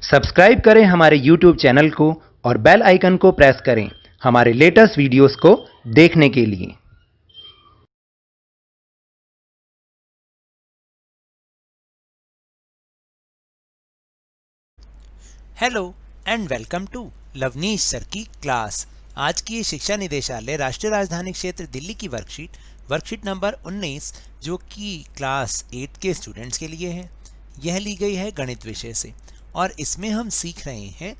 Subscribe करें हमारे YouTube channel को और बेल आइकन को प्रेस करें हमारे लेटेस्ट वीडियोस को देखने के लिए। Hello and welcome to Lavneesh sir की क्लास। आज की ये शिक्षा निदेशालय राष्ट्रीय राजधानी क्षेत्र दिल्ली की वर्कशीट नंबर 19 जो कि क्लास 8 के स्टूडेंट्स के लिए है, यह ली गई है गणित विषय से और इसमें हम सीख रहे हैं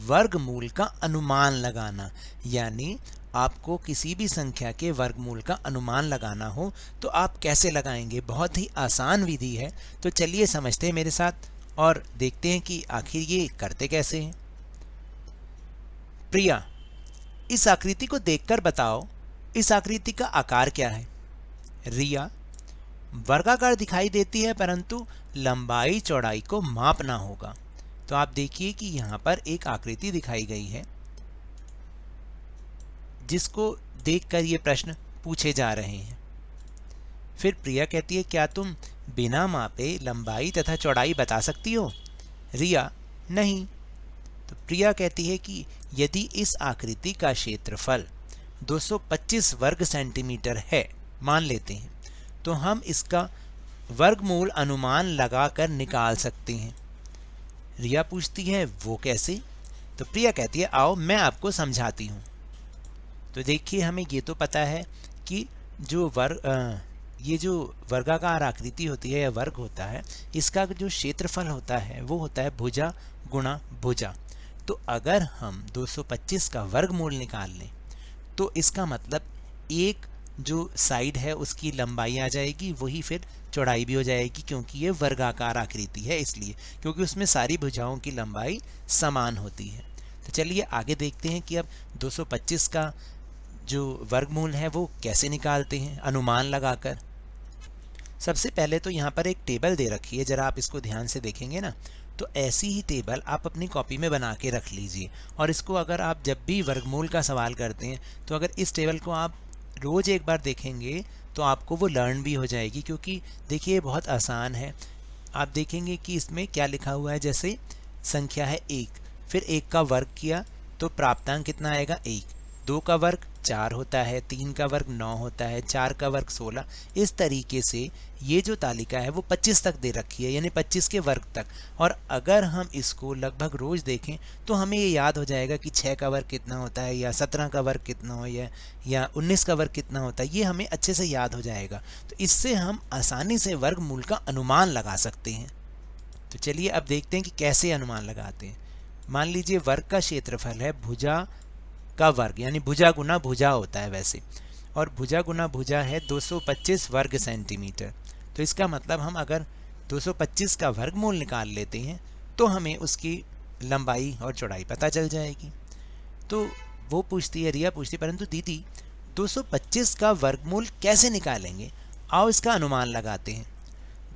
वर्गमूल का अनुमान लगाना। यानी आपको किसी भी संख्या के वर्गमूल का अनुमान लगाना हो तो आप कैसे लगाएंगे। बहुत ही आसान विधि है, तो चलिए समझते हैं मेरे साथ और देखते हैं कि आखिर ये करते कैसे हैं। प्रिया, इस आकृति को देखकर बताओ इस आकृति का आकार क्या है। रिया, वर्गाकार दिखाई देती है परंतु लंबाई चौड़ाई को मापना होगा। तो आप देखिए कि यहाँ पर एक आकृति दिखाई गई है जिसको देखकर ये प्रश्न पूछे जा रहे हैं। फिर प्रिया कहती है, क्या तुम बिना मापे लंबाई तथा चौड़ाई बता सकती हो। रिया, नहीं। तो प्रिया कहती है कि यदि इस आकृति का क्षेत्रफल 225 वर्ग सेंटीमीटर है, मान लेते हैं, तो हम इसका वर्गमूल अनुमान लगाकर निकाल सकते हैं। रिया पूछती है, वो कैसे। तो प्रिया कहती है, आओ मैं आपको समझाती हूँ। तो देखिए, हमें ये तो पता है कि ये जो वर्गाकार आकृति होती है या वर्ग होता है, इसका जो क्षेत्रफल होता है वो होता है भुजा गुणा भुजा। तो अगर हम 225 का वर्गमूल निकाल लें तो इसका मतलब एक जो साइड है उसकी लंबाई आ जाएगी, वही फिर चौड़ाई भी हो जाएगी, क्योंकि ये वर्गाकार आकृति है इसलिए, क्योंकि उसमें सारी भुजाओं की लंबाई समान होती है। तो चलिए आगे देखते हैं कि अब 225 का जो वर्गमूल है वो कैसे निकालते हैं अनुमान लगाकर। सबसे पहले तो यहाँ पर एक टेबल दे रखी है, जरा आप इसको ध्यान से देखेंगे ना, तो ऐसी ही टेबल आप अपनी कॉपी में बना के रख लीजिए। और इसको अगर आप जब भी वर्गमूल का सवाल करते हैं तो अगर इस टेबल को आप रोज़ एक बार देखेंगे तो आपको वो लर्न भी हो जाएगी, क्योंकि देखिए बहुत आसान है। आप देखेंगे कि इसमें क्या लिखा हुआ है, जैसे संख्या है 1, फिर 1 का वर्ग किया तो प्राप्तांक कितना आएगा 1, 2 का वर्ग 4 होता है, 3 का वर्ग 9 होता है, 4 का वर्ग 16। इस तरीके से ये जो तालिका है वो 25 तक दे रखी है, यानी 25 के वर्ग तक। और अगर हम इसको लगभग रोज़ देखें तो हमें ये याद हो जाएगा कि 6 का वर्ग कितना होता है, या 17 का वर्ग कितना हो, या 19 का वर्ग कितना होता है, ये हमें अच्छे से याद हो जाएगा। तो इससे हम आसानी से वर्गमूल का अनुमान लगा सकते हैं। तो चलिए अब देखते हैं कि कैसे अनुमान लगाते हैं। मान लीजिए वर्ग का क्षेत्रफल है भुजा का वर्ग, यानी भुजा गुना भुजा होता है वैसे, और भुजा गुना भुजा है 225 वर्ग सेंटीमीटर। तो इसका मतलब हम अगर 225 का वर्गमूल निकाल लेते हैं तो हमें उसकी लंबाई और चौड़ाई पता चल जाएगी। तो वो पूछती है, रिया पूछती है, परंतु दीदी 225 का वर्गमूल कैसे निकालेंगे, आओ इसका अनुमान लगाते हैं।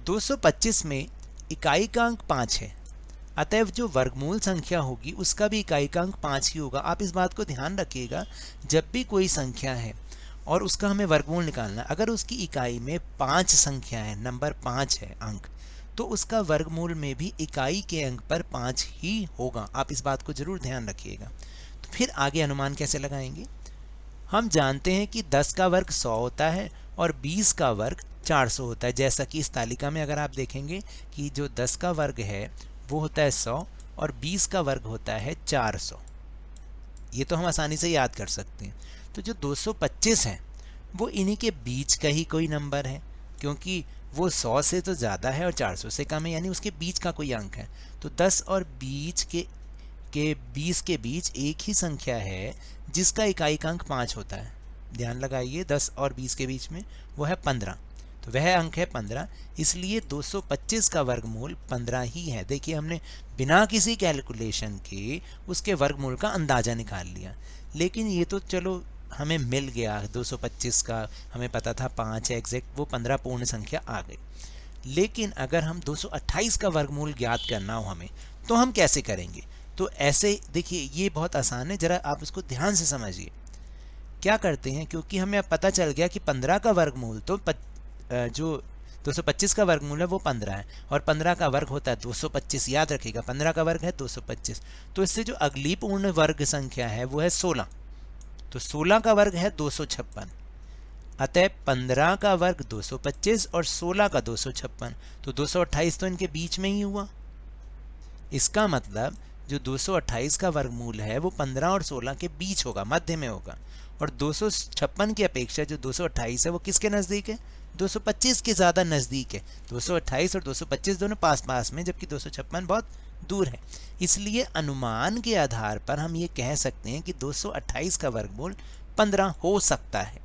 225 में इकाई का अंक 5 है, अतएव जो वर्गमूल संख्या होगी उसका भी इकाई का अंक 5 ही होगा। आप इस बात को ध्यान रखिएगा, जब भी कोई संख्या है और उसका हमें वर्गमूल निकालना है, अगर उसकी इकाई में 5 संख्या है, नंबर 5 है अंक, तो उसका वर्गमूल में भी इकाई के अंक पर 5 ही होगा। आप इस बात को जरूर ध्यान रखिएगा। तो फिर आगे अनुमान कैसे लगाएंगे। हम जानते हैं कि 10 का वर्ग 100 होता है और 20 का वर्ग 400 होता है। जैसा कि इस तालिका में अगर आप देखेंगे कि जो 10 का वर्ग है वो होता है 100 और 20 का वर्ग होता है 400। ये तो हम आसानी से याद कर सकते हैं। तो जो 225 है वो इन्हीं के बीच का ही कोई नंबर है, क्योंकि वो 100 से तो ज़्यादा है और 400 से कम है, यानी उसके बीच का कोई अंक है। तो 10 और 20 के 20 के बीच एक ही संख्या है जिसका इकाई का अंक 5 होता है। ध्यान लगाइए, 10 और 20 के बीच में वो है 15, तो वह अंक है 15, इसलिए 225 का वर्गमूल 15 ही है। देखिए हमने बिना किसी कैलकुलेशन के उसके वर्गमूल का अंदाज़ा निकाल लिया। लेकिन ये तो चलो हमें मिल गया, 225 का हमें पता था 5 है एग्जैक्ट, वो 15 पूर्ण संख्या आ गई। लेकिन अगर हम 228 का वर्गमूल ज्ञात करना हो हमें, तो हम कैसे करेंगे। तो ऐसे देखिए, ये बहुत आसान है, ज़रा आप इसको ध्यान से समझिए। क्या करते हैं, क्योंकि हमें अब पता चल गया कि 15 का वर्गमूल तो जो 225 का वर्गमूल है वो 15 है, और 15 का वर्ग होता है 225, याद रखिएगा 15 का वर्ग है 225। तो इससे जो अगली पूर्ण वर्ग संख्या है वो है 16, तो 16 का वर्ग है 256। अतः 15 का वर्ग 225 और 16 का 256, तो 228 तो इनके बीच में ही हुआ। इसका मतलब जो 228 का वर्गमूल है वो 15 और 16 के बीच होगा, मध्य में होगा। और 256 की अपेक्षा जो 228 है वो किसके नज़दीक है? 225 के ज़्यादा नज़दीक है। 228 और 225 दोनों पास पास में, जबकि 256 बहुत दूर है। इसलिए अनुमान के आधार पर हम ये कह सकते हैं कि 228 का वर्गमूल 15 हो सकता है।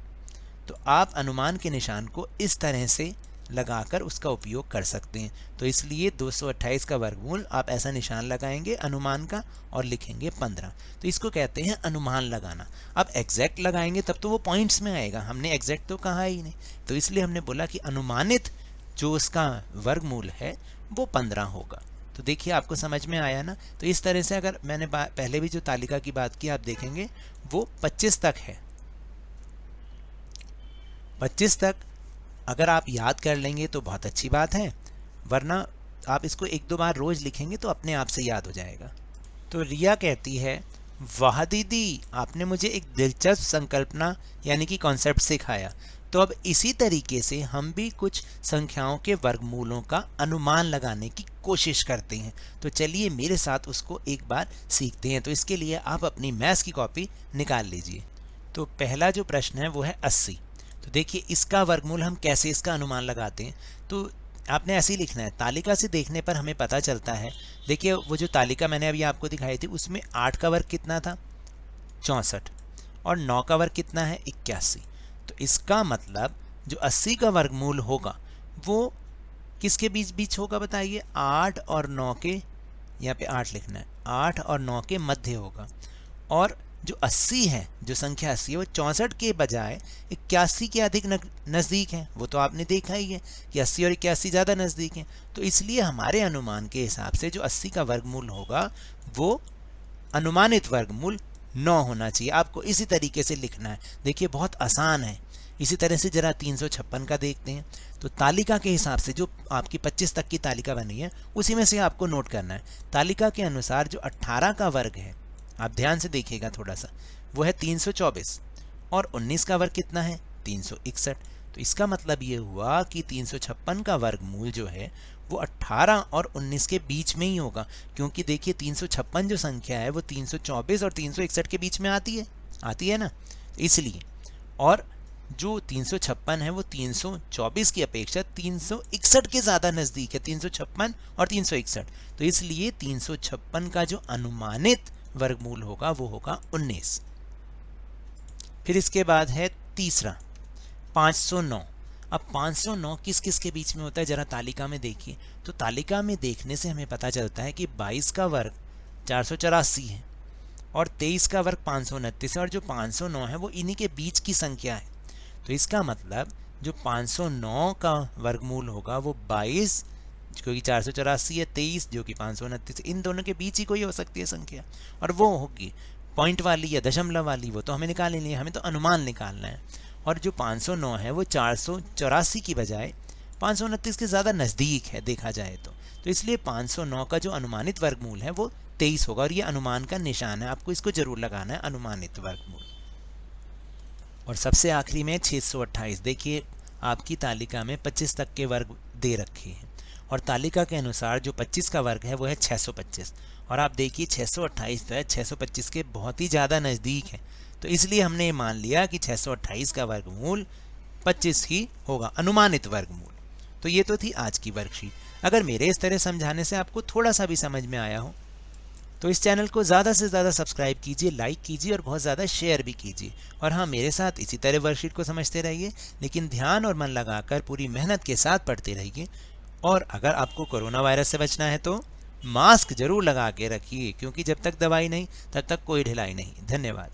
तो आप अनुमान के निशान को इस तरह से लगाकर उसका उपयोग कर सकते हैं। तो इसलिए 228 का वर्गमूल आप ऐसा निशान लगाएंगे अनुमान का और लिखेंगे 15। तो इसको कहते हैं अनुमान लगाना। अब एग्जैक्ट लगाएंगे तब तो वो पॉइंट्स में आएगा, हमने एग्जैक्ट तो कहा ही नहीं। तो इसलिए हमने बोला कि अनुमानित जो उसका वर्गमूल है वो 15 होगा। तो देखिए आपको समझ में आया ना। तो इस तरह से अगर मैंने पहले भी जो तालिका की बात की आप देखेंगे वो 25 तक है। 25 तक अगर आप याद कर लेंगे तो बहुत अच्छी बात है, वरना आप इसको एक दो बार रोज लिखेंगे तो अपने आप से याद हो जाएगा। तो रिया कहती है, वाह दीदी आपने मुझे एक दिलचस्प संकल्पना यानी कि कॉन्सेप्ट सिखाया। तो अब इसी तरीके से हम भी कुछ संख्याओं के वर्गमूलों का अनुमान लगाने की कोशिश करते हैं। तो चलिए मेरे साथ उसको एक बार सीखते हैं। तो इसके लिए आप अपनी मैथ्स की कॉपी निकाल लीजिए। तो पहला जो प्रश्न है वो है 80। तो देखिए इसका वर्गमूल हम कैसे इसका अनुमान लगाते हैं। तो आपने ऐसे ही लिखना है, तालिका से देखने पर हमें पता चलता है। देखिए वो जो तालिका मैंने अभी आपको दिखाई थी उसमें 8 का वर्ग कितना था? 64, और 9 का वर्ग कितना है? 81। तो इसका मतलब जो 80 का वर्गमूल होगा वो किसके बीच बीच होगा बताइए? 8 और 9 के, यहाँ पे 8 लिखना है, 8 और 9 के मध्य होगा। और जो 80 है, जो संख्या 80 है वो 64 के बजाय 81 के अधिक नज़दीक है। वो तो आपने देखा ही है कि 80 और 81 ज़्यादा नज़दीक हैं। तो इसलिए हमारे अनुमान के हिसाब से जो 80 का वर्गमूल होगा वो अनुमानित वर्गमूल 9 होना चाहिए। आपको इसी तरीके से लिखना है। देखिए बहुत आसान है। इसी तरह से जरा 356 का देखते हैं। तो तालिका के हिसाब से जो आपकी 25 तक की तालिका बनी है उसी में से आपको नोट करना है। तालिका के अनुसार जो 18 का वर्ग है, आप ध्यान से देखिएगा थोड़ा सा, वो है 324, और 19 का वर्ग कितना है? 361। तो इसका मतलब ये हुआ कि 356 का वर्गमूल जो है वो 18 और 19 के बीच में ही होगा, क्योंकि देखिए 356 जो संख्या है वो 324 और 361 के बीच में आती है ना, इसलिए। और जो 356 है वो 324 की अपेक्षा 361 के ज़्यादा नज़दीक है, 356 और 361। तो इसलिए 356 का जो अनुमानित वर्गमूल होगा वो होगा 19। फिर इसके बाद है तीसरा 509। अब 509 किस किस के बीच में होता है जरा तालिका में देखिए। तो तालिका में देखने से हमें पता चलता है कि 22 का वर्ग 484 है और 23 का वर्ग 529 है, और जो 509 है वो इन्हीं के बीच की संख्या है। तो इसका मतलब जो 509 का वर्गमूल होगा वो 22 क्योंकि 484 है, 23 जो कि 529, इन दोनों के बीच ही कोई हो सकती है संख्या, और वो होगी पॉइंट वाली या दशमलव वाली, वो तो हमें निकाल नहीं है, हमें तो अनुमान निकालना है। और जो 509 है वो 484 की बजाय 529 के ज़्यादा नज़दीक है देखा जाए तो इसलिए 509 का जो अनुमानित वर्गमूल है वो 23 होगा, और ये अनुमान का निशान है, आपको इसको जरूर लगाना है, अनुमानित वर्गमूल। और सबसे आखिरी में 628। देखिए आपकी तालिका में 25 तक के वर्ग दे रखे हैं, और तालिका के अनुसार जो 25 का वर्ग है वो है 625, और आप देखिए 628 तो है 625 के बहुत ही ज़्यादा नज़दीक है। तो इसलिए हमने ये मान लिया कि 628 का वर्गमूल 25 ही होगा, अनुमानित वर्गमूल। तो ये तो थी आज की वर्कशीट। अगर मेरे इस तरह समझाने से आपको थोड़ा सा भी समझ में आया हो तो इस चैनल को ज़्यादा से ज़्यादा सब्सक्राइब कीजिए, लाइक कीजिए और बहुत ज़्यादा शेयर भी कीजिए। और हाँ, मेरे साथ इसी तरह वर्कशीट को समझते रहिए, लेकिन ध्यान और मन लगाकर पूरी मेहनत के साथ पढ़ते रहिए। और अगर आपको कोरोना वायरस से बचना है तो मास्क जरूर लगा के रखिए, क्योंकि जब तक दवाई नहीं तब तक कोई ढिलाई नहीं। धन्यवाद।